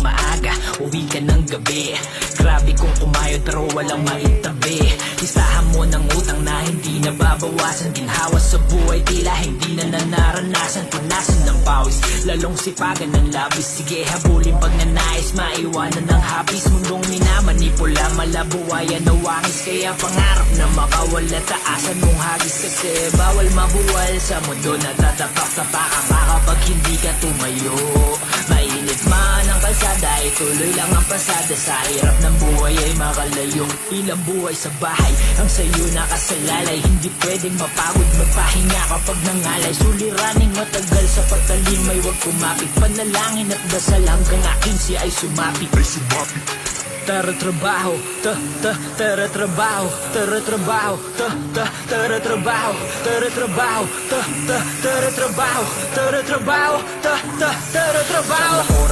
ng maaga, uwi ka ng gabi. Grabe kung kumayod pero walang maitabi. Isahan mo ng utang na hindi nababawasan. Ginhawa sa buhay tila hindi na nanaranasan. Punasan ng pawis, lalong sipagan ng labis. Sige habulin pag nanais, maiwanan ng hapis. Mundong minamanipula, malabuwayan na wangis. Kaya pangarap na makawala, taasan mong hagis. Kasi bawal mabuwal sa mundo na tatapak-tapakan ka kapag hindi ka tumayo. Mainit man ang kalsada, ituloy lang ang pasada. Sa hirap ng buhay ay makalayo. Ilang buhay sa bahay ang sayo nakasalalay. Hindi pwedeng mapagod magpahinga kapag nangalay. Suliraning matagal sa patalim ay huwag kumapit. Panalangin at dasal hanggang akin siya ay sumapit. Tara trabaho, tara trabaho, tara trabaho, tara trabaho, tara trabaho, tara trabaho, tara trabaho, tara trabaho.